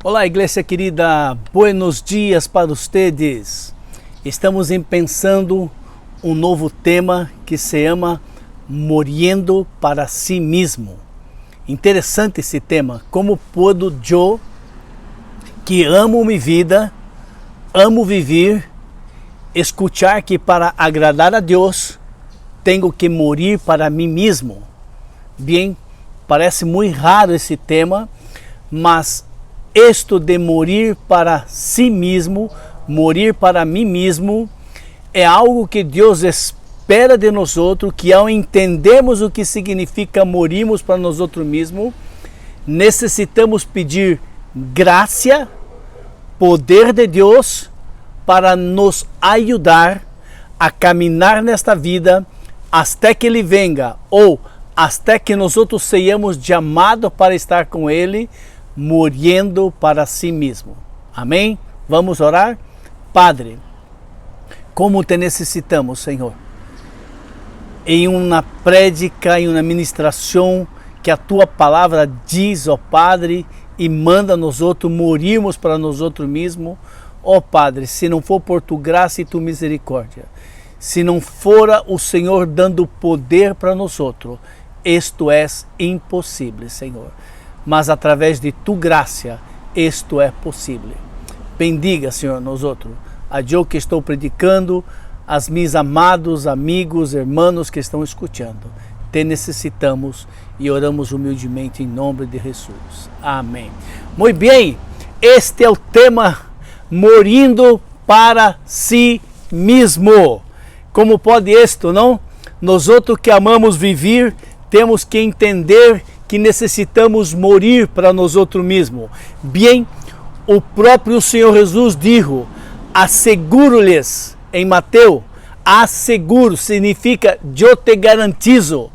Olá, igreja querida, buenos dias para ustedes. Estamos pensando um novo tema que se chama Morrendo para si mesmo. Interessante esse tema. Como puedo eu, que amo minha vida, amo viver, escuchar que para agradar a Deus, tenho que morrer para mim mesmo? Bem, parece muito raro esse tema, mas isto de morrer para si mesmo, morrer para mim mesmo, é algo que Deus espera de nós outros, que ao entendermos o que significa morirmos para nós outros mesmos, necessitamos pedir graça, poder de Deus para nos ajudar a caminhar nesta vida até que Ele venga, ou até que nós outros sejamos chamados para estar com Ele, morrendo para si mesmo. Amém? Vamos orar? Padre, como te necessitamos, Senhor, em uma prédica, em uma ministração que a Tua palavra diz, ó Padre, e manda nós outros morirmos para nós outros mesmos. Ó Padre, se não for por Tu graça e Tu misericórdia, se não fora o Senhor dando poder para nós outros, isto é impossível, Senhor. Mas através de Tu graça, isto é possível. Bendiga, Senhor, nós outros, a eu que estou predicando, as meus amados amigos, irmãos que estão escutando. Te necessitamos e oramos humildemente em nome de Jesus. Amém. Muito bem, este é o tema, morrendo para si mesmo. Como pode isto, não? Nós outros que amamos viver, temos que entender que necessitamos morrer para nós outros mesmos. Bem, o próprio Senhor Jesus disse, asseguro-lhes, em Mateus, asseguro, significa, eu te garantizo,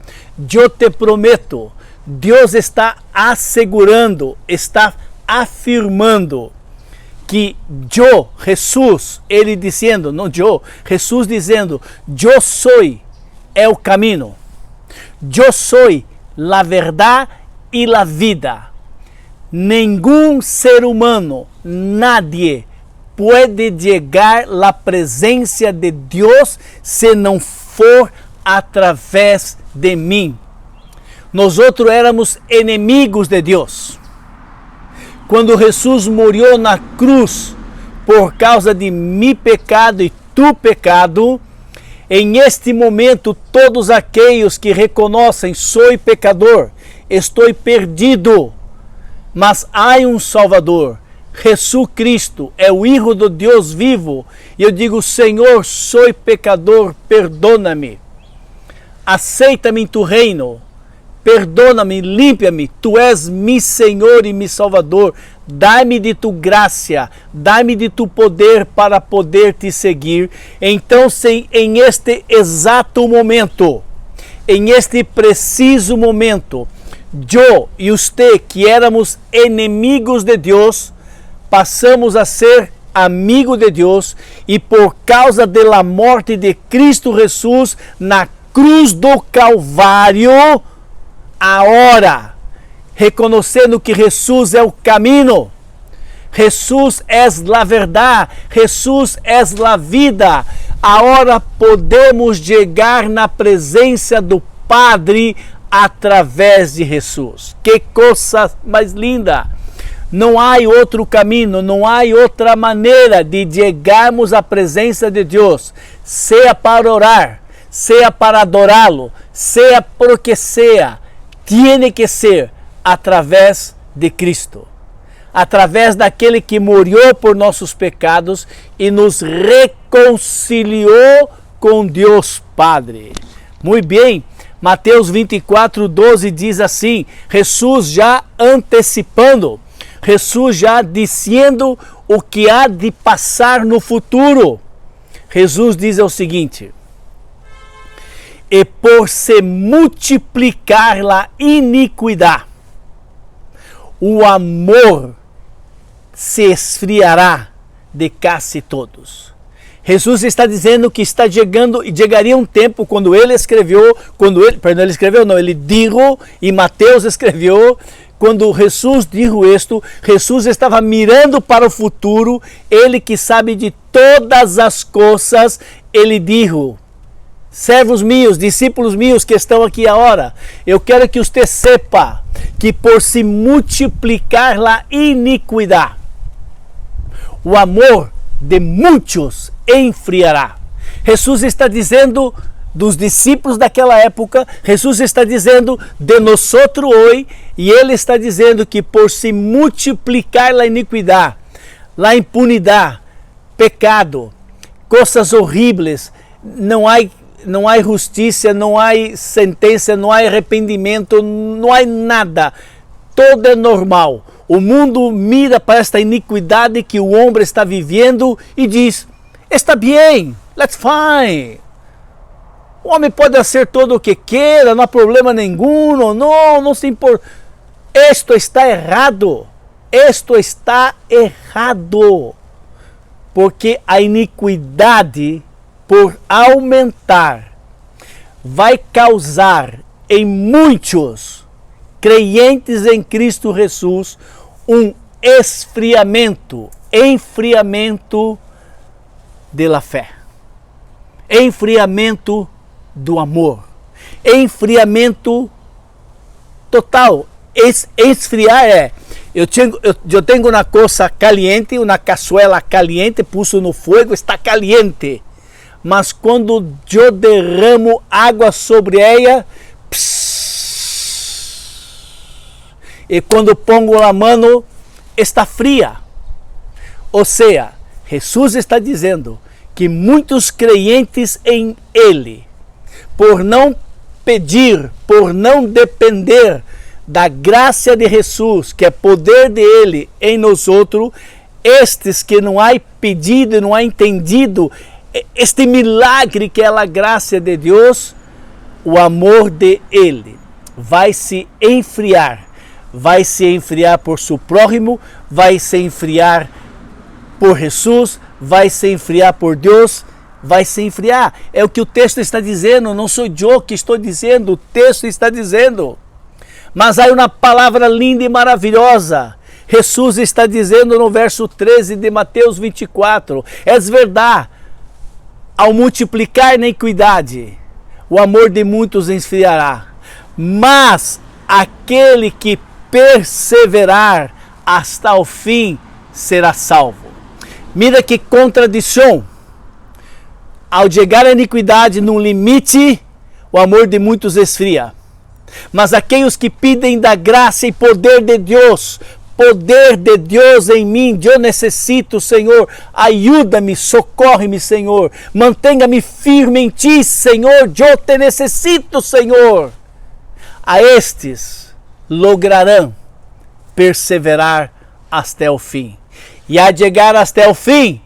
eu te prometo. Deus está assegurando, está afirmando que eu, Jesus, Ele dizendo, não eu, Jesus dizendo, eu sou o caminho, eu sou la verdade e la vida. Nenhum ser humano, nadie, pode chegar à presença de Deus se não for através de mim. Nós outros éramos inimigos de Deus. Quando Jesus morreu na cruz por causa de meu pecado e tu pecado, em este momento, todos aqueles que reconhecem, sou pecador, estou perdido, mas há um Salvador, Jesus Cristo, é o Filho do Deus vivo, e eu digo, Senhor, sou pecador, perdona-me, aceita-me em tu reino, perdona-me, limpa-me, tu és meu Senhor e meu Salvador, dá-me de tu graça, dá-me de tu poder para poder te seguir. Então, em este exato momento, em este preciso momento, eu e você que éramos inimigos de Deus, passamos a ser amigos de Deus, e por causa da morte de Cristo Jesus na cruz do Calvário, agora, reconhecendo que Jesus é o caminho, Jesus é a verdade, Jesus é a vida, agora podemos chegar na presença do Padre através de Jesus. Que coisa mais linda! Não há outro caminho, não há outra maneira de chegarmos à presença de Deus, seja para orar, seja para adorá-lo, seja porque seja, tem que ser através de Cristo, através daquele que morreu por nossos pecados e nos reconciliou com Deus Padre. Muito bem, Mateus 24:12 diz assim, Jesus já antecipando, Jesus já dizendo o que há de passar no futuro. Jesus diz o seguinte, e por se multiplicar a iniquidade, o amor se esfriará de quase todos. Jesus está dizendo que chegaria um tempo quando ele escreveu, ele dijo, e Mateus escreveu, quando Jesus dijo isto, Jesus estava mirando para o futuro, ele que sabe de todas as coisas, ele dijo: servos meus, discípulos meus que estão aqui agora, eu quero que você sepa que por se multiplicar a iniquidade, o amor de muitos enfriará. Jesus está dizendo dos discípulos daquela época, Jesus está dizendo de nós hoje, e ele está dizendo que por se multiplicar a iniquidade, a impunidade, pecado, coisas horríveis, não há justiça, não há sentença, não há arrependimento, não há nada. Todo é normal. O mundo mira para esta iniquidade que o homem está vivendo e diz: está bem, that's fine. O homem pode fazer todo o que queira, não há problema nenhum, não se importa. Isto está errado. Isto está errado. Porque a iniquidade, por aumentar, vai causar em muitos crentes em Cristo Jesus um enfriamento da fé, enfriamento do amor, enfriamento total. Esfriar eu tenho uma coisa caliente, uma caçuela caliente, puso no fogo, está caliente. Mas quando eu derramo água sobre ela, e quando pongo a mão, está fria. Ou seja, Jesus está dizendo que muitos crentes em Ele, por não pedir, por não depender da graça de Jesus, que é poder dele em nós outros, estes que não há pedido, não há entendido este milagre que é a graça de Deus, o amor de Ele vai se enfriar por seu prójimo, vai se enfriar por Jesus, vai se enfriar por Deus, vai se enfriar. É o que o texto está dizendo, não sou eu que estou dizendo, o texto está dizendo. Mas há uma palavra linda e maravilhosa. Jesus está dizendo no verso 13 de Mateus 24, é verdade, ao multiplicar a iniquidade, o amor de muitos esfriará, mas aquele que perseverar hasta o fim será salvo. Mira que contradição. Ao chegar a iniquidade num limite, o amor de muitos esfria. Mas aqueles que pedem da graça e poder de Deus em mim, eu necessito, Senhor, ajuda-me, socorre-me, Senhor, mantenha-me firme em Ti, Senhor, eu te necessito, Senhor. A estes lograrão perseverar até o fim, e a chegar até o fim,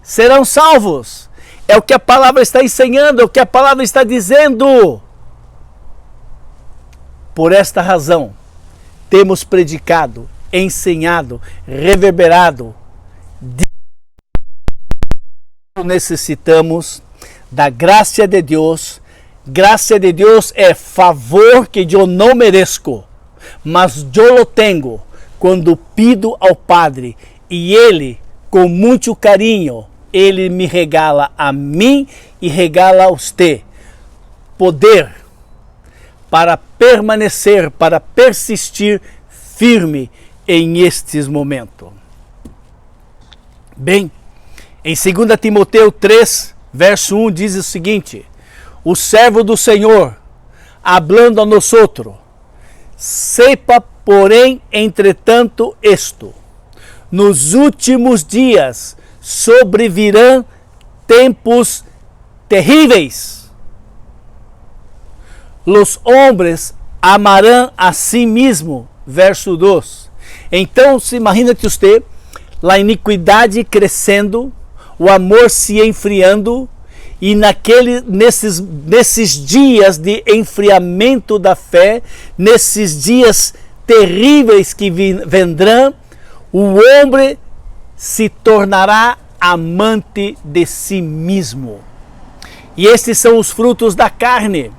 serão salvos. É o que a palavra está ensinando, é o que a palavra está dizendo. Por esta razão, temos predicado, ensinado, reverberado. Necessitamos da graça de Deus. Graça de Deus é favor que eu não mereço, mas eu o tenho quando pido ao Padre, e Ele, com muito carinho, Ele me regala a mim e regala a você poder para permanecer, para persistir firme em estes momentos. Bem, em 2 Timoteu 3, verso 1, diz o seguinte: o servo do Senhor, hablando a nós outros, sepa, porém, entretanto, isto: nos últimos dias sobrevirão tempos terríveis. Los hombres amarão a si mesmo, verso 2. Então, se imagina que você, a iniquidade crescendo, o amor se enfriando, e nesses dias de enfriamento da fé, nesses dias terríveis que vendrão, o homem se tornará amante de si mesmo. E estes são os frutos da carne.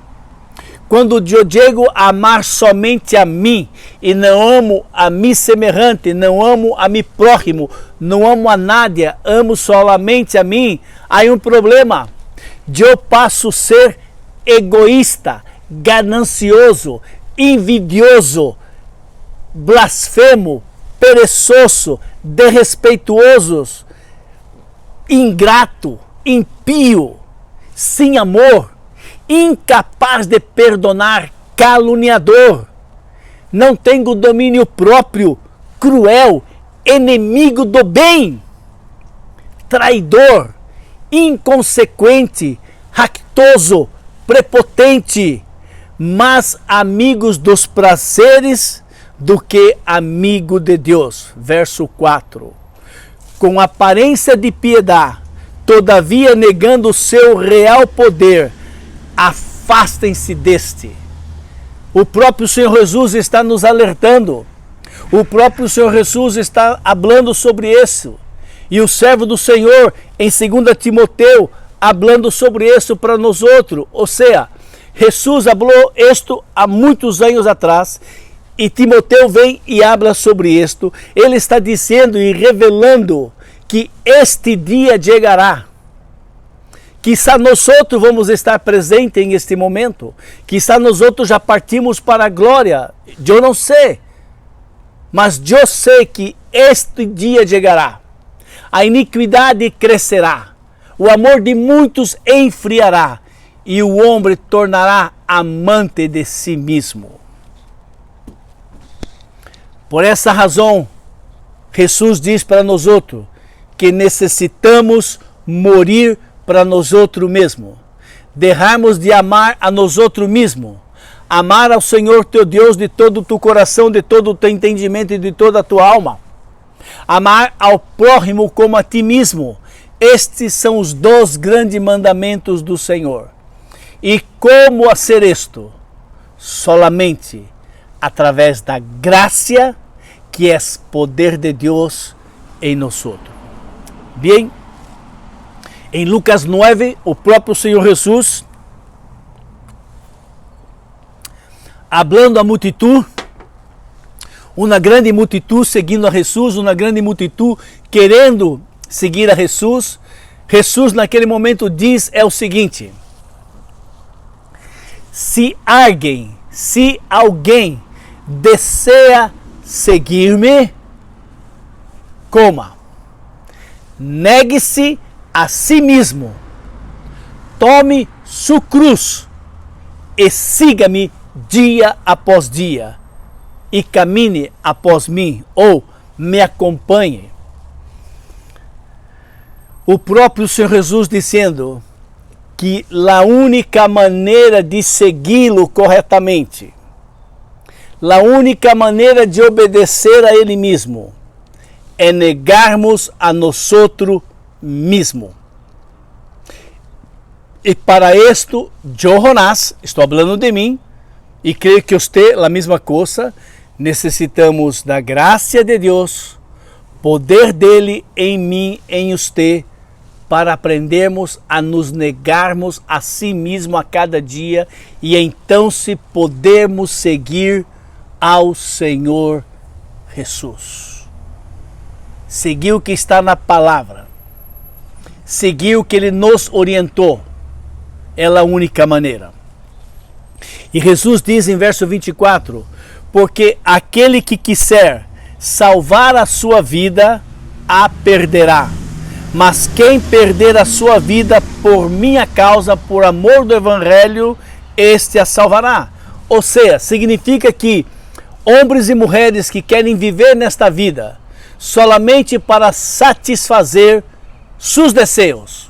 Quando eu digo amar somente a mim e não amo a mim semelhante, não amo a mim próximo, não amo a Nádia, amo solamente a mim, há um problema. Eu passo a ser egoísta, ganancioso, envidioso, blasfemo, perezoso, desrespeituoso, ingrato, impio, sem amor, incapaz de perdonar, caluniador, não tenho domínio próprio, cruel, inimigo do bem, traidor, inconsequente, ractoso, prepotente, mais amigos dos prazeres do que amigo de Deus. Verso 4. Com aparência de piedade, todavia negando o seu real poder, afastem-se deste. O próprio Senhor Jesus está nos alertando. O próprio Senhor Jesus está falando sobre isso. E o servo do Senhor, em 2 Timoteu, falando sobre isso para nós outros. Ou seja, Jesus falou isto há muitos anos atrás. E Timoteu vem e habla sobre isto. Ele está dizendo e revelando que este dia chegará. Quizá nós outros vamos estar presentes em este momento. Quizá nós outros já partimos para a glória. Eu não sei. Mas eu sei que este dia chegará. A iniquidade crescerá. O amor de muitos enfriará. E o homem tornará amante de si mesmo. Por essa razão, Jesus diz para nós outros que necessitamos morrer para nós outros mesmos, deixarmos de amar a nós outros mesmos, amar ao Senhor teu Deus de todo o teu coração, de todo o teu entendimento e de toda a tua alma, amar ao próximo como a ti mesmo. Estes são os 2 grandes mandamentos do Senhor. E como fazer isto? Solamente através da graça, que é poder de Deus em nós outros. Bem, em Lucas 9, o próprio Senhor Jesus, hablando à multitud, uma grande multitud seguindo a Jesus, uma grande multitud querendo seguir a Jesus, Jesus naquele momento diz o seguinte: se alguém deseja seguir-me, coma, negue-se a si mesmo, tome sua cruz e siga-me dia após dia e camine após mim, ou me acompanhe. O próprio Senhor Jesus dizendo que a única maneira de segui-lo corretamente, a única maneira de obedecer a Ele mesmo, é negarmos a nós outros mesmo. E para isto, eu, Jonás, estou falando de mim, e creio que você, a mesma coisa, necessitamos da graça de Deus, poder dele em mim, em você, para aprendermos a nos negarmos a si mesmo a cada dia e então se podermos seguir ao Senhor Jesus. Seguir o que está na palavra. Seguir o que Ele nos orientou. É a única maneira. E Jesus diz em verso 24, porque aquele que quiser salvar a sua vida, a perderá. Mas quem perder a sua vida por minha causa, por amor do Evangelho, este a salvará. Ou seja, significa que homens e mulheres que querem viver nesta vida solamente para satisfazer seus desejos,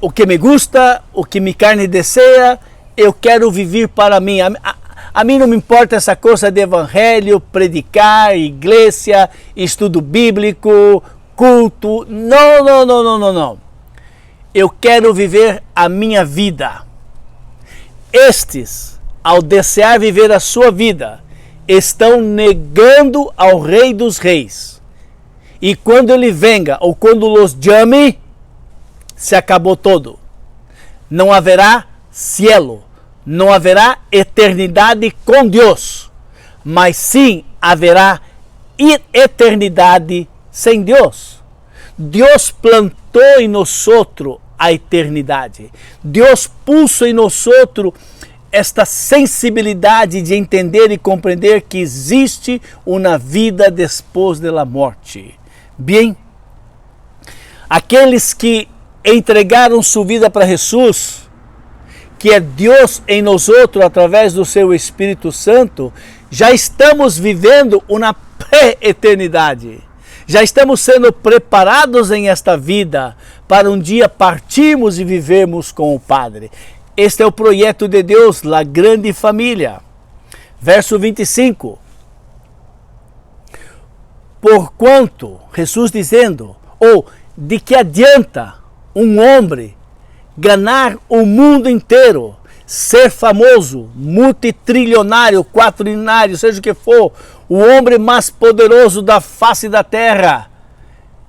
o que me gusta, o que minha carne deseja, eu quero viver para mim. A mim não me importa essa coisa de evangelho, predicar, igreja, estudo bíblico, culto. Não. Eu quero viver a minha vida. Estes, ao desejar viver a sua vida, estão negando ao Rei dos Reis. E quando Ele venga, ou quando los llame, se acabou todo. Não haverá cielo, não haverá eternidade com Deus, mas sim haverá eternidade sem Deus. Deus plantou em nós a eternidade. Deus puso em nós esta sensibilidade de entender e compreender que existe uma vida depois da morte. Bem, aqueles que entregaram sua vida para Jesus, que é Deus em nós através do seu Espírito Santo, já estamos vivendo uma pré-eternidade. Já estamos sendo preparados em esta vida para um dia partirmos e vivermos com o Padre. Este é o projeto de Deus, a grande família. Verso 25. Porquanto, Jesus dizendo, ou de que adianta um homem ganhar o mundo inteiro, ser famoso, multitrilionário, quatrilionário, seja o que for, o homem mais poderoso da face da terra,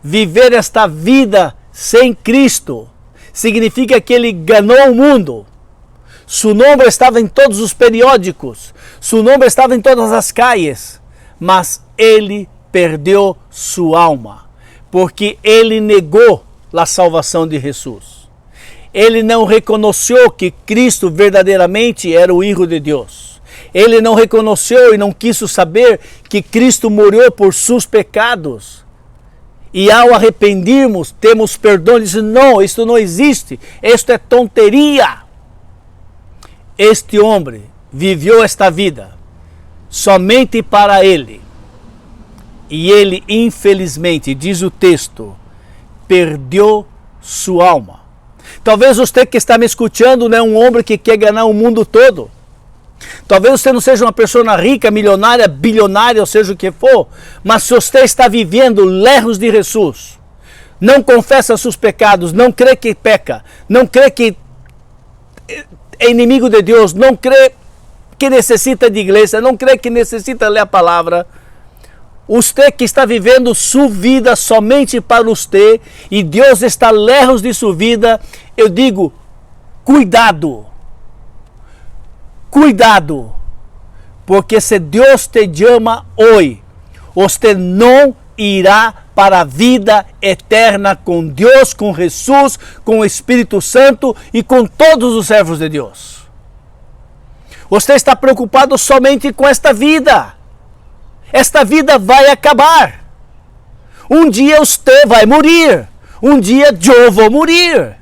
viver esta vida sem Cristo, significa que ele ganhou o mundo. Seu nome estava em todos os periódicos, seu nome estava em todas as calles, mas ele perdeu sua alma, porque ele negou a salvação de Jesus. Ele não reconheceu que Cristo verdadeiramente era o Filho de Deus. Ele não reconheceu e não quis saber que Cristo morreu por seus pecados. E ao arrependirmos, temos perdão. Ele disse, não, isto não existe, isto é tonteria. Este homem viveu esta vida somente para ele. E ele, infelizmente, diz o texto, perdeu sua alma. Talvez você que está me escutando não é um homem que quer ganhar o mundo todo. Talvez você não seja uma pessoa rica, milionária, bilionária, ou seja o que for, mas se você está vivendo lejos de Jesus, não confessa seus pecados, não crê que peca, não crê que é inimigo de Deus, não crê que necessita de igreja, não crê que necessita ler a palavra, você que está vivendo sua vida somente para você e Deus está lejos de sua vida, eu digo, cuidado. Cuidado, porque se Deus te chama hoje, você não irá para a vida eterna com Deus, com Jesus, com o Espírito Santo e com todos os servos de Deus. Você está preocupado somente com esta vida. Esta vida vai acabar. Um dia você vai morrer. Um dia eu vou morrer.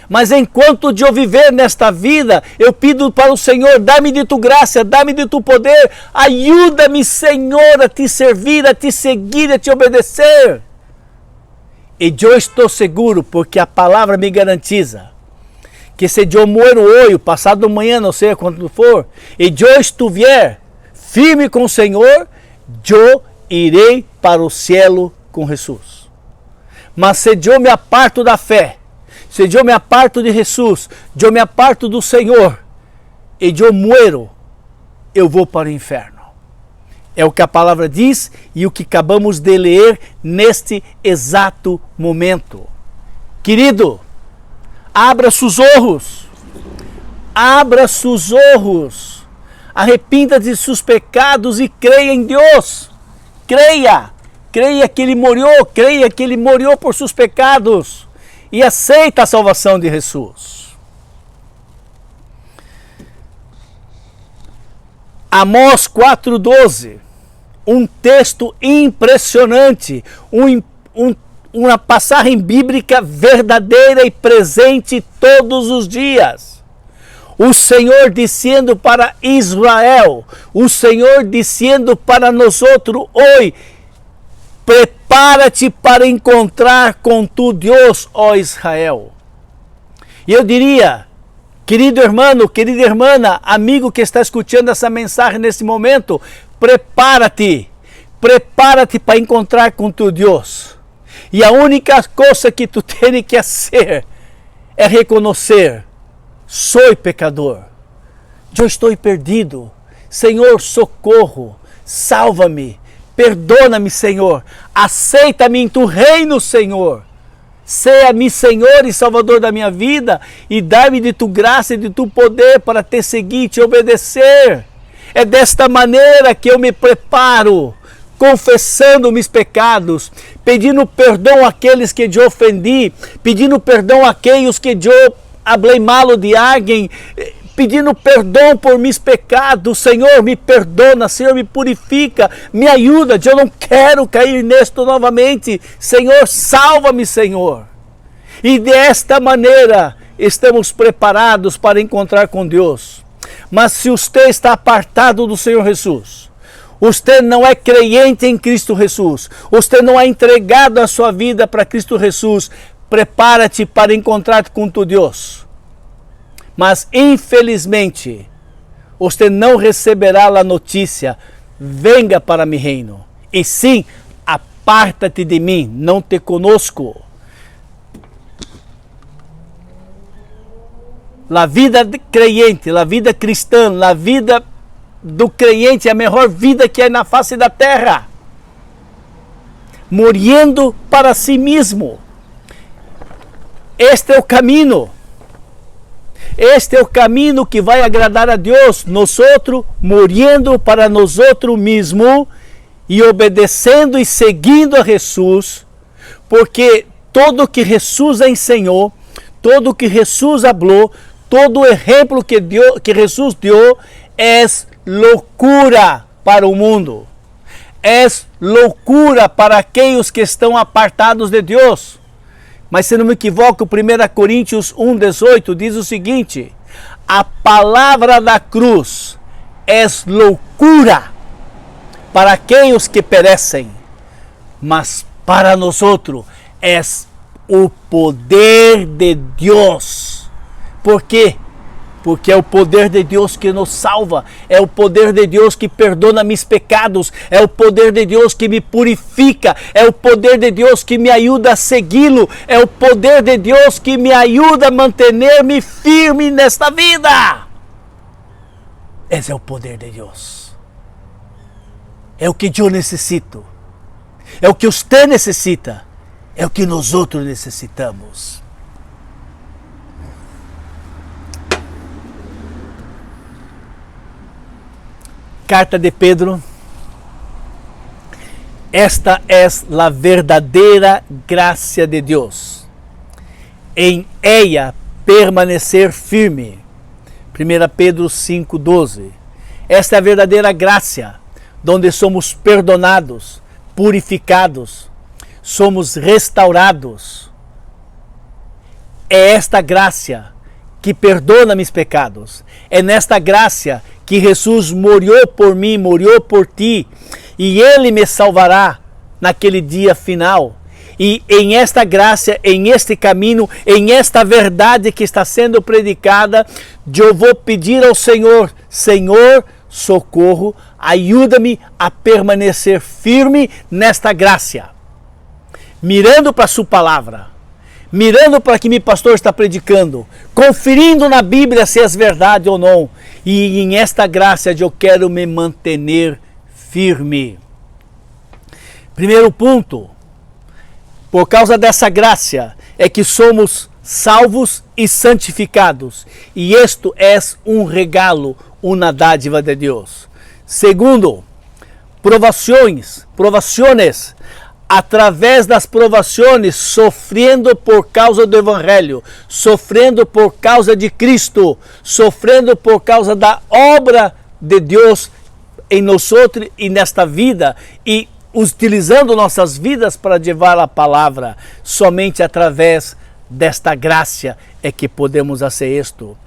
Mas enquanto eu viver nesta vida, eu pido para o Senhor, dá-me de tu graça, dá-me de tu poder, ajuda-me, Senhor, a te servir, a te seguir, a te obedecer. E eu estou seguro, porque a palavra me garantiza, que se eu morro hoje, passado amanhã, não sei quando for, e eu estiver firme com o Senhor, eu irei para o cielo com Jesus. Mas se eu me aparto da fé, se eu me aparto de Jesus, eu me aparto do Senhor, e eu muero, eu vou para o inferno. É o que a palavra diz e o que acabamos de ler neste exato momento. Querido, abra seus olhos, abra seus olhos, arrependa de seus pecados e creia em Deus. Creia que Ele morreu, creia que Ele morreu por seus pecados. E aceita a salvação de Jesus. Amós 4,12, um texto impressionante, uma passagem bíblica verdadeira e presente todos os dias. O Senhor dizendo para Israel, o Senhor dizendo para nós outros hoje, prepara-te para encontrar com tu Deus, ó Israel. E eu diria, querido irmão, querida irmã, amigo que está escutando essa mensagem nesse momento, prepara-te para encontrar com tu Deus. E a única coisa que tu tens que fazer é reconhecer, sou pecador, eu estou perdido, Senhor, socorro, salva-me. Perdona-me, Senhor. Aceita-me em tu reino, Senhor. Seja-me Senhor e Salvador da minha vida e dá-me de tu graça e de tu poder para te seguir e te obedecer. É desta maneira que eu me preparo, confessando meus pecados, pedindo perdão àqueles que te ofendi, pedindo perdão àqueles que eu hablei malo de alguém, pedindo perdão por meus pecados. Senhor, me perdona, Senhor, me purifica, me ajuda, eu não quero cair nisto novamente. Senhor, salva-me, Senhor. E desta maneira estamos preparados para encontrar com Deus. Mas se você está apartado do Senhor Jesus, você não é crente em Cristo Jesus, você não é entregado a sua vida para Cristo Jesus, prepara-te para encontrar com tu Deus. Mas infelizmente, você não receberá a notícia, venga para mi reino. E sim, aparta-te de mim, não te conosco. A vida crente, a vida cristã, a vida do crente é a melhor vida que há na face da terra. Morrendo para si mesmo. Este é o caminho. Este é o caminho que vai agradar a Deus. Nós morrendo para nós mesmos e obedecendo e seguindo a Jesus, porque todo que Jesus ensinou, todo que Jesus falou, todo o exemplo que Jesus deu é loucura para o mundo. É loucura para aqueles que estão apartados de Deus. Mas se não me equivoco, 1 Coríntios 1,18 diz o seguinte: a palavra da cruz é loucura para aqueles que perecem, mas para nós é o poder de Deus. Por quê? Porque é o poder de Deus que nos salva, é o poder de Deus que perdona meus pecados, é o poder de Deus que me purifica, é o poder de Deus que me ajuda a segui-lo, é o poder de Deus que me ajuda a manter-me firme nesta vida. Esse é o poder de Deus. É o que eu necessito, é o que você necessita, é o que nós outros necessitamos. Carta de Pedro. Esta é a verdadeira graça de Deus. Em ella permanecer firme. 1 Pedro 5,12. Esta é a verdadeira graça, onde somos perdonados, purificados, somos restaurados. É esta graça que perdona meus pecados. É nesta graça que Jesus morreu por mim, morreu por ti, e Ele me salvará naquele dia final. E em esta graça, em este caminho, em esta verdade que está sendo predicada, eu vou pedir ao Senhor: Senhor, socorro, ajuda-me a permanecer firme nesta graça, mirando para a sua palavra, mirando para que meu pastor está predicando, conferindo na Bíblia se é verdade ou não. E em esta graça eu quero me manter firme. Primeiro ponto, por causa dessa graça é que somos salvos e santificados. E isto é um regalo, uma dádiva de Deus. Segundo, provações. Através das provações, sofrendo por causa do Evangelho, sofrendo por causa de Cristo, sofrendo por causa da obra de Deus em nós e nesta vida, e utilizando nossas vidas para levar a palavra. Somente através desta graça é que podemos fazer isto.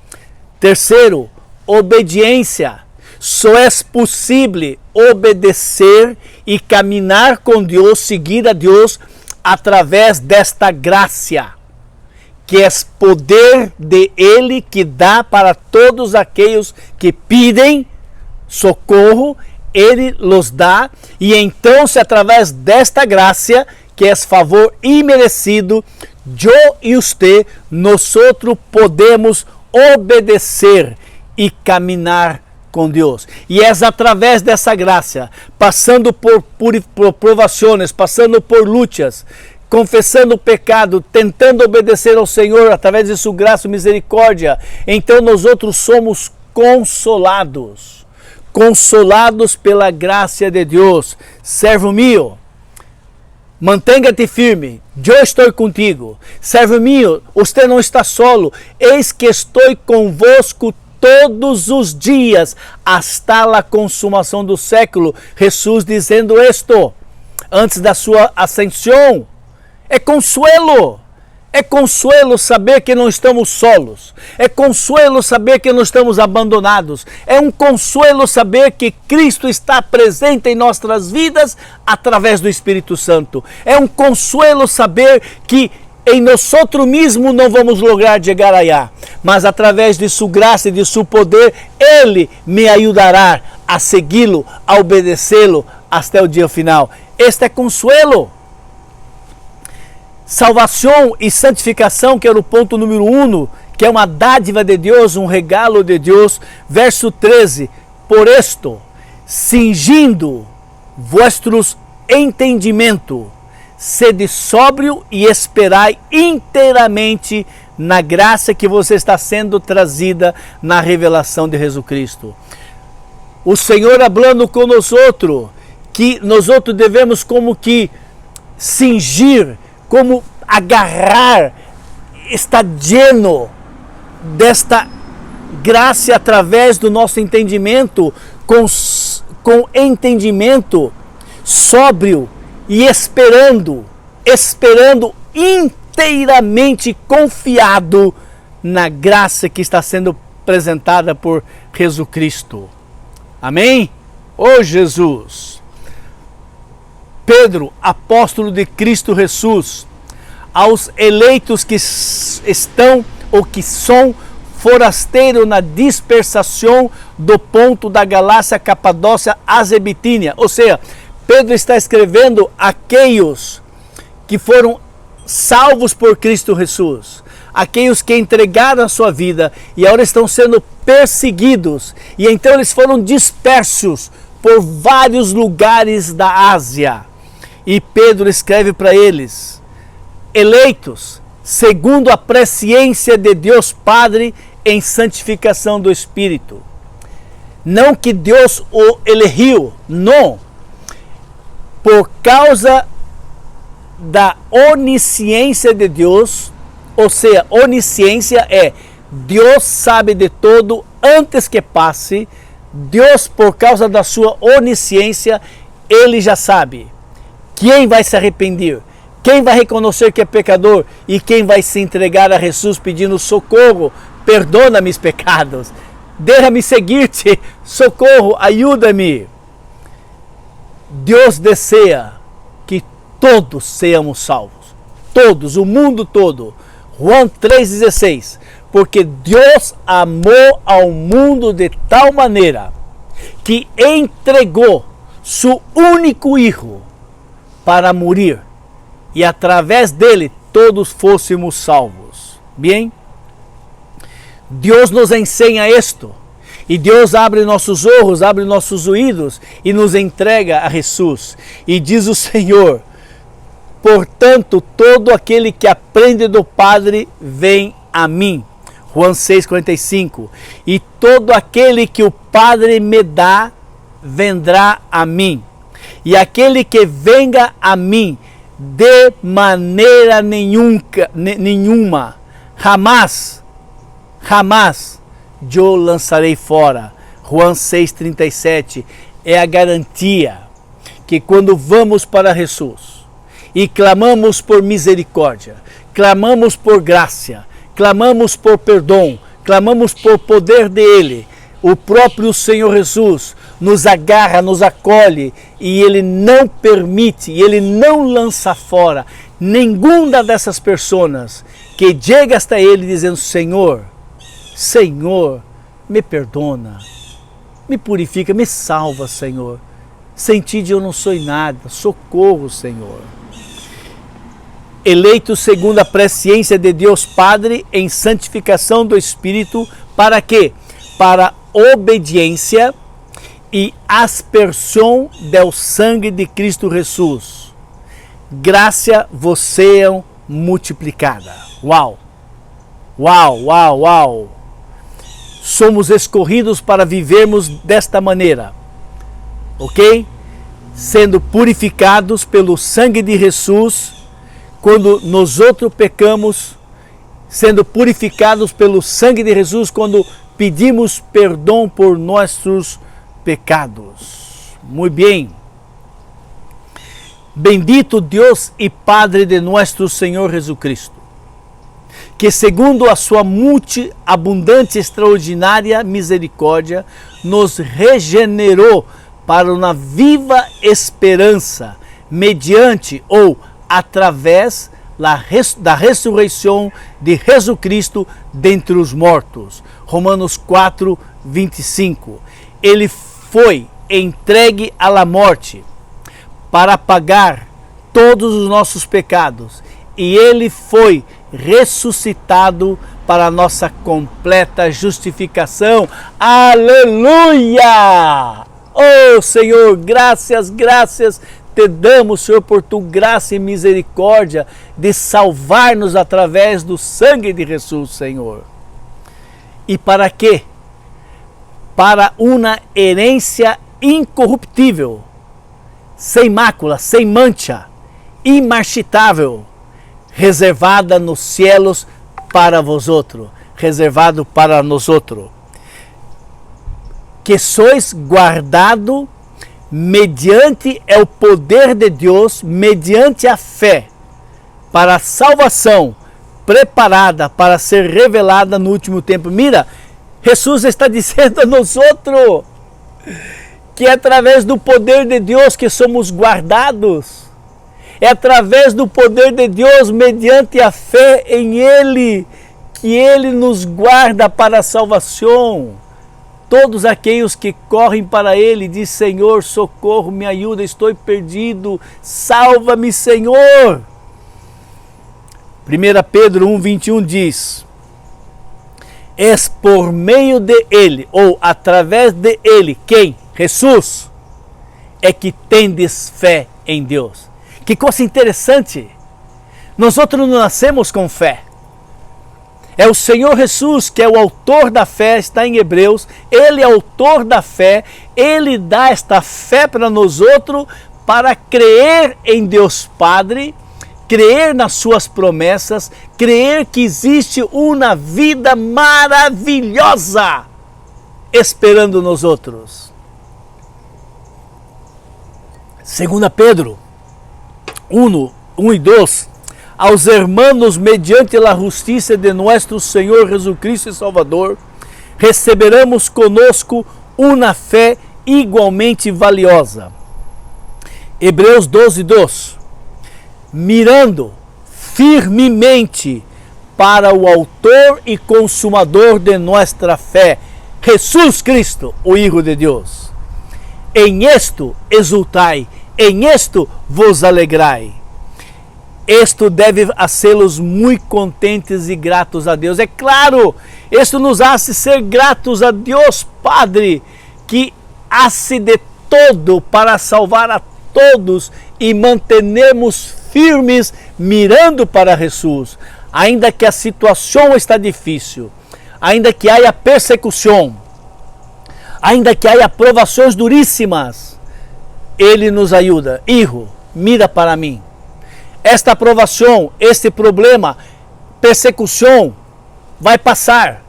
Terceiro, obediência. Só é possível obedecer e caminhar com Deus, seguir a Deus, através desta graça, que é poder de Ele que dá para todos aqueles que pedem socorro, Ele los dá, e então, se através desta graça, que é favor imerecido, eu e você, nós podemos obedecer e caminhar com Deus. E é através dessa graça, passando por provações, passando por lutas, confessando o pecado, tentando obedecer ao Senhor através de sua graça e misericórdia, então nós outros somos consolados pela graça de Deus. Servo mío, mantenha-te firme, eu estou contigo. Servo mío, você não está solo, eis que estou convosco todos os dias, hasta a consumação do século. Jesus dizendo isto antes da sua ascensão. É consuelo saber que não estamos solos, é consuelo saber que não estamos abandonados, é um consuelo saber que Cristo está presente em nossas vidas através do Espírito Santo, é um consuelo saber que em nós mesmos não vamos lograr chegar allá, mas através de sua graça e de seu poder, Ele me ajudará a segui-lo, a obedecê-lo até o dia final. Este é consuelo. Salvação e santificação, que era o ponto número 1, que é uma dádiva de Deus, um regalo de Deus. Verso 13, por isto, cingindo vossos entendimento, sede sóbrio e esperai inteiramente na graça que você está sendo trazida na revelação de Jesus Cristo. O Senhor falando com nós outros, que nós outros devemos como que cingir, como agarrar, está lleno desta graça através do nosso entendimento, com entendimento sóbrio e esperando inteiramente confiado na graça que está sendo apresentada por Jesus Cristo. Amém? Ô Jesus! Pedro, apóstolo de Cristo Jesus, aos eleitos que estão ou que são forasteiros na dispersação do ponto da Galácia, Capadócia, Ásia e Bitínia. Ou seja, Pedro está escrevendo aqueles que foram salvos por Cristo Jesus, aqueles que entregaram a sua vida e agora estão sendo perseguidos, e então eles foram dispersos por vários lugares da Ásia. E Pedro escreve para eles: eleitos segundo a presciência de Deus Padre em santificação do Espírito. Não que Deus o elegeu, não. Por causa da onisciência de Deus, ou seja, onisciência é Deus sabe de todo antes que passe. Deus, por causa da sua onisciência, Ele já sabe quem vai se arrepender, quem vai reconhecer que é pecador e quem vai se entregar a Jesus pedindo socorro. Perdona meus pecados, deixa-me seguir-te, socorro, ajuda-me. Deus deseja que todos sejamos salvos, todos, o mundo todo. João 3,16, porque Deus amou ao mundo de tal maneira que entregou seu único Filho para morrer, e através dele todos fôssemos salvos. Bem, Deus nos ensina isto, e Deus abre nossos olhos, abre nossos ouvidos e nos entrega a Jesus. E diz o Senhor: portanto, todo aquele que aprende do Padre vem a mim. João 6,45. E todo aquele que o Padre me dá, vendrá a mim. E aquele que venga a mim, de maneira nenhuma, jamais eu lançarei fora. João 6,37 é a garantia que quando vamos para Jesus e clamamos por misericórdia, clamamos por graça, clamamos por perdão, clamamos por poder dele, o próprio Senhor Jesus nos agarra, nos acolhe, e Ele não permite, Ele não lança fora nenhuma dessas pessoas que chega até Ele dizendo: Senhor, me perdona, me purifica, me salva, Senhor. Sem ti eu não sou nada, socorro, Senhor. Eleito segundo a presciência de Deus Padre em santificação do Espírito, para quê? Para obediência e aspersão do sangue de Cristo Jesus, graça vos sejam multiplicada. Uau! Uau, uau, uau! Somos escolhidos para vivermos desta maneira, ok? Sendo purificados pelo sangue de Jesus, quando nós outros pecamos, sendo purificados pelo sangue de Jesus, quando pedimos perdão por nossos pecados. Muito bem. Bendito Deus e Padre de nosso Senhor Jesucristo, que segundo a sua abundante e extraordinária misericórdia, nos regenerou para uma viva esperança, mediante ou através da ressurreição de Jesus Cristo dentre os mortos. Romanos 4, 25. Ele foi entregue à morte para pagar todos os nossos pecados, e ele foi ressuscitado para a nossa completa justificação. Aleluia! Oh Senhor, graças te damos, Senhor, por tua graça e misericórdia de salvar-nos através do sangue de Jesus, Senhor. E para quê? Para uma herência incorruptível, sem mácula, sem mancha, imarchitável, reservada nos cielos para vosotros, reservado para nós outros, que sois guardado mediante o poder de Deus, mediante a fé, para a salvação preparada para ser revelada no último tempo. Mira, Jesus está dizendo a nós outros que é através do poder de Deus que somos guardados. É através do poder de Deus, mediante a fé em Ele, que Ele nos guarda para a salvação. Todos aqueles que correm para Ele, diz: Senhor, socorro, me ajuda, estou perdido, salva-me, Senhor. 1 Pedro 1,21 diz: és por meio de Ele, ou através de Ele, quem? Jesus, é que tendes fé em Deus. Que coisa interessante! Nós outros não nascemos com fé. É o Senhor Jesus que é o autor da fé, está em Hebreus. Ele é autor da fé, Ele dá esta fé para nós outros, para crer em Deus Padre, crer nas suas promessas, crer que existe uma vida maravilhosa esperando nós outros. 2 Pedro 1 e 2, aos hermanos, mediante a justiça de nosso Senhor Jesucristo e Salvador, receberemos conosco uma fé igualmente valiosa. Hebreus 12, 2, mirando firmemente para o autor e consumador de nossa fé, Jesus Cristo, o Hijo de Deus. Em isto exultai, em isto vos alegrai. Isto deve fazê-los muito contentes e gratos a Deus. É claro, isto nos hace ser gratos a Deus Padre, que hace de todo para salvar a todos e mantermos firmes mirando para Jesus. Ainda que a situação está difícil, ainda que haja persecução, ainda que haja provações duríssimas, Ele nos ajuda. Hijo, mira para mim. Esta provação, este problema, persecução vai passar.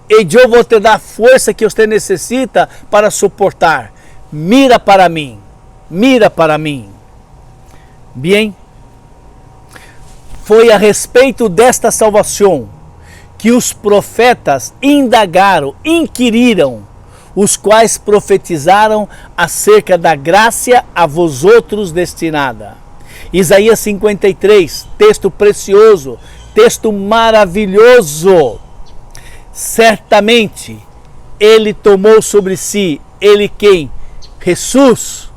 E eu vou te dar a força que você necessita para suportar. Mira para mim. Mira para mim. Bem, foi a respeito desta salvação que os profetas indagaram, inquiriram, os quais profetizaram acerca da graça a vós outros destinada. Isaías 53, texto precioso, texto maravilhoso. Certamente, Ele tomou sobre si, Ele quem? Jesus,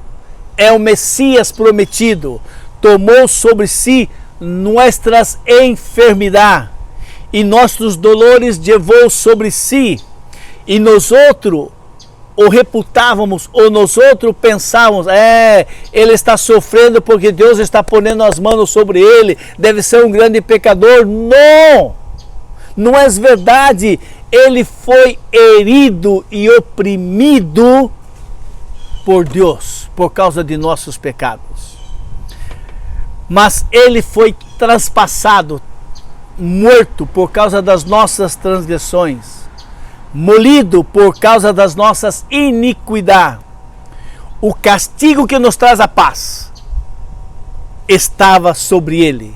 é o Messias prometido, tomou sobre si nossas enfermidades e nossos dolores levou sobre si, e nós outros o reputávamos, ou nós outros pensávamos, ele está sofrendo porque Deus está ponendo as mãos sobre ele, deve ser um grande pecador. Não é verdade. Ele foi herido e oprimido por Deus, por causa de nossos pecados. Mas ele foi transpassado, morto por causa das nossas transgressões, molido por causa das nossas iniquidades. O castigo que nos traz a paz estava sobre ele,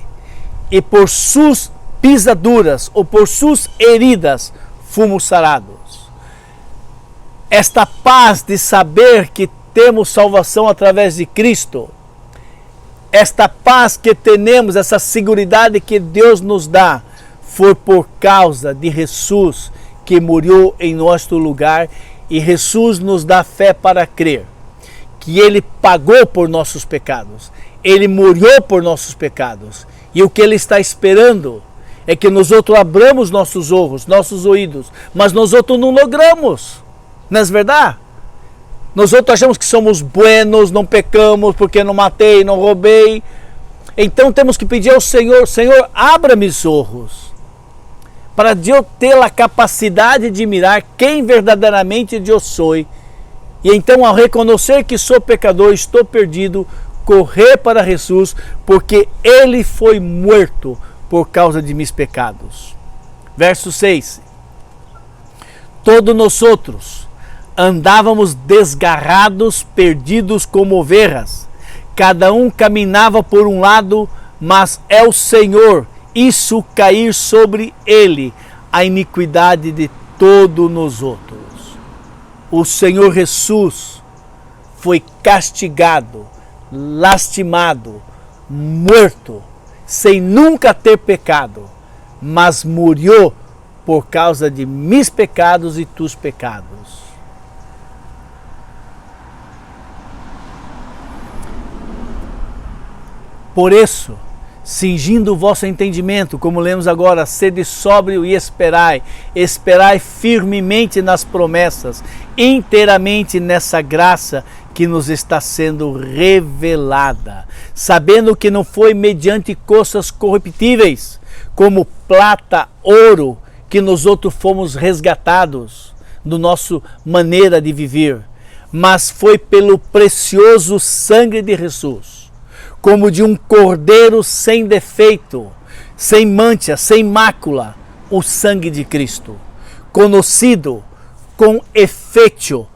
e por suas pisaduras ou por suas heridas fomos sarados. Esta paz de saber que temos salvação através de Cristo, esta paz que temos, essa seguridade que Deus nos dá, foi por causa de Jesus, que morreu em nosso lugar, e Jesus nos dá fé para crer que Ele pagou por nossos pecados, Ele morreu por nossos pecados, e o que Ele está esperando é que nós outros abramos nossos olhos, nossos ouvidos, mas nós outros não logramos, não é verdade? Nós outros achamos que somos buenos, não pecamos porque não matei, não roubei. Então temos que pedir ao Senhor: Senhor, abra meus olhos, para eu ter a capacidade de mirar quem verdadeiramente eu sou. E então, ao reconhecer que sou pecador, estou perdido, correr para Jesus, porque Ele foi morto por causa de meus pecados. Verso 6. Todos nós outros andávamos desgarrados, perdidos como ovelhas. Cada um caminhava por um lado, mas é o Senhor isso cair sobre ele a iniquidade de todos nós outros. O Senhor Jesus foi castigado, lastimado, morto, sem nunca ter pecado, mas morreu por causa de meus pecados e tus pecados. Por isso, cingindo o vosso entendimento, como lemos agora, sede sóbrio e esperai firmemente nas promessas, inteiramente nessa graça que nos está sendo revelada, sabendo que não foi mediante coisas corruptíveis, como prata, ouro, que nós outros fomos resgatados do nosso maneira de viver, mas foi pelo precioso sangue de Jesus, como de um cordeiro sem defeito, sem mancha, sem mácula, o sangue de Cristo, conhecido com efeito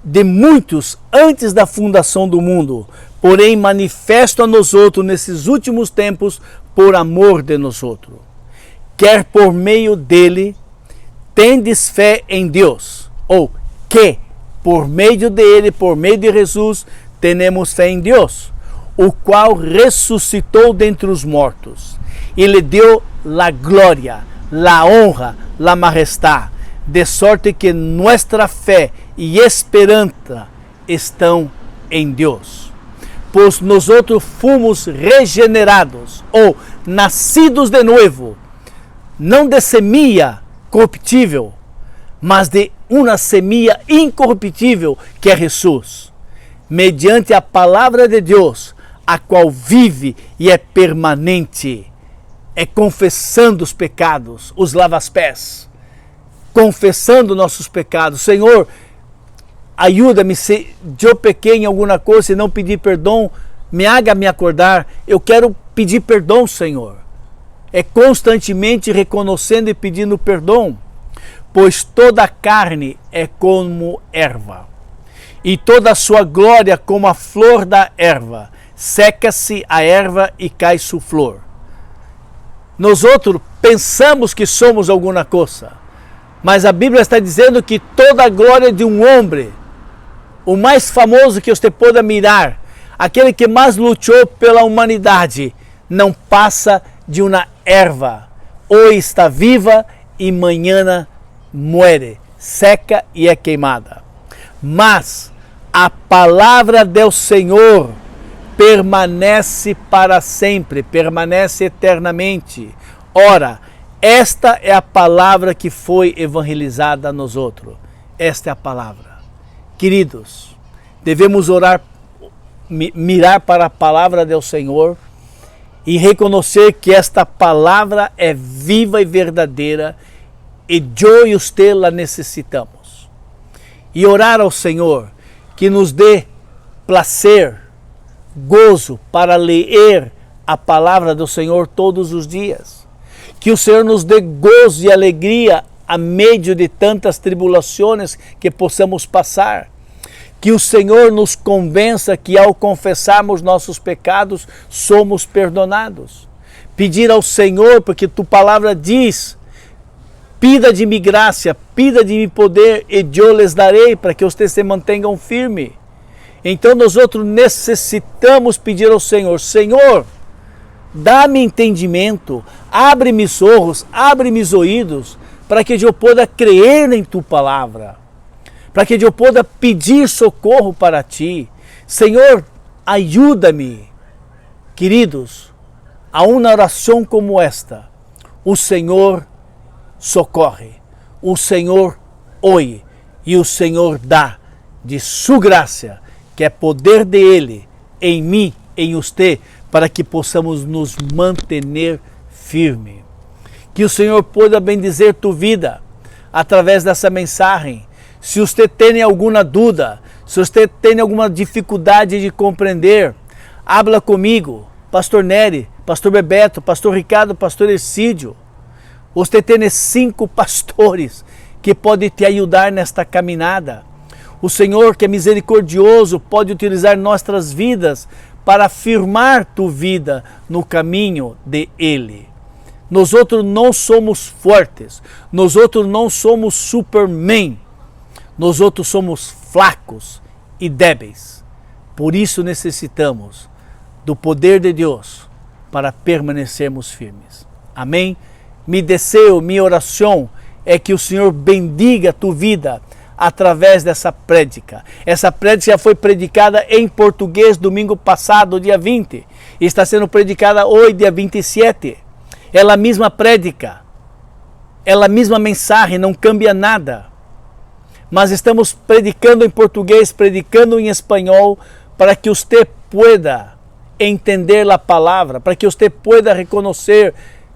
de muitos antes da fundação do mundo, porém manifesto a nós outros nesses últimos tempos por amor de nós outros. Quer por meio dele tendes fé em Deus, ou que por meio dele, por meio de Jesus, tenemos fé em Deus, o qual ressuscitou dentre os mortos e lhe deu a glória, a honra, a majestade, de sorte que nossa fé e esperança estão em Deus. Pois nós outros fomos regenerados ou nascidos de novo, não de semilla corruptível, mas de uma semilla incorruptível, que é Jesus, mediante a palavra de Deus, a qual vive e é permanente. É confessando os pecados, os lava-pés, confessando nossos pecados. Senhor, ajuda-me, se eu pequei em alguma coisa e não pedi perdão, me haga me acordar. Eu quero pedir perdão, Senhor. É constantemente reconhecendo e pedindo perdão, pois toda a carne é como erva, e toda a sua glória como a flor da erva. Seca-se a erva e cai sua flor. Nós outros pensamos que somos alguma coisa, mas a Bíblia está dizendo que toda a glória de um homem, o mais famoso que você pode mirar, aquele que mais lutou pela humanidade, não passa de uma erva. Hoje está viva e amanhã muere, seca e é queimada. Mas a palavra do Senhor permanece para sempre, permanece eternamente. Ora, Esta é a palavra que foi evangelizada a nós outros. Esta é a palavra. Queridos, devemos orar, mirar para a palavra do Senhor e reconhecer que esta palavra é viva e verdadeira e eu e você la necessitamos. E orar ao Senhor que nos dê prazer, gozo para ler a palavra do Senhor todos os dias. Que o Senhor nos dê gozo e alegria a meio de tantas tribulações que possamos passar. Que o Senhor nos convença que ao confessarmos nossos pecados, somos perdonados. Pedir ao Senhor, porque tua palavra diz, pida de mim graça, pida de mim poder, e eu lhes darei, para que vocês se mantenham firmes. Então nós outros necessitamos pedir ao Senhor, Senhor, dá-me entendimento, abre meus olhos, abre meus ouvidos, para que eu possa crer em tua palavra, para que eu possa pedir socorro para ti. Senhor, ajuda-me. Queridos, a uma oração como esta, o Senhor socorre, o Senhor ouve e o Senhor dá de sua graça, que é poder dele em mim, em você, para que possamos nos manter firmes. Que o Senhor possa bendizer tua vida através dessa mensagem. Se você tem alguma dúvida, se você tem alguma dificuldade de compreender, habla comigo, Pastor Nery, Pastor Bebeto, Pastor Ricardo, Pastor Ercídio. Você tem 5 pastores que podem te ajudar nesta caminhada. O Senhor, que é misericordioso, pode utilizar nossas vidas para afirmar tua vida no caminho de Ele. Nós outros não somos fortes, nós outros não somos Superman, nós outros somos fracos e débeis. Por isso necessitamos do poder de Deus para permanecermos firmes. Amém? Me desejo, minha oração é que o Senhor bendiga a tua vida através dessa prédica. Essa prédica foi predicada em português domingo passado, dia 20. E está sendo predicada hoje, dia 27. Ela mesma prédica, ela mesma mensagem, não cambia nada. Mas estamos predicando em português, predicando em espanhol, para que você pueda entender a palavra, para que você pueda reconhecer,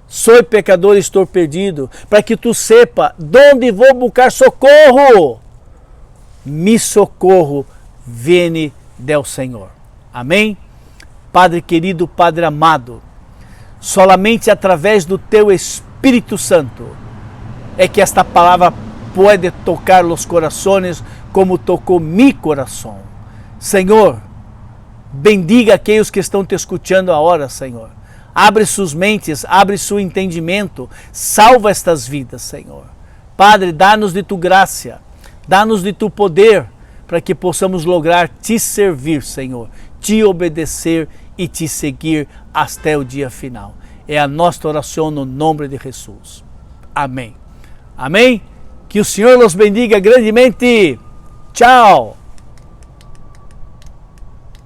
sou pecador e estou perdido, para que tu sepa, onde vou buscar socorro? Mi socorro vem do Senhor. Amém? Padre querido, Padre amado, solamente através do teu Espírito Santo é que esta palavra pode tocar os corações como tocou mi coração. Senhor, bendiga aqueles que estão te escutando agora, Senhor. Abre suas mentes, abre seu entendimento, salva estas vidas, Senhor. Padre, dá-nos de tua graça, dá-nos de tu poder, para que possamos lograr te servir, Senhor, te obedecer e te seguir até o dia final. É a nossa oração no nome de Jesus. Amém. Amém? Que o Senhor nos bendiga grandemente. Tchau.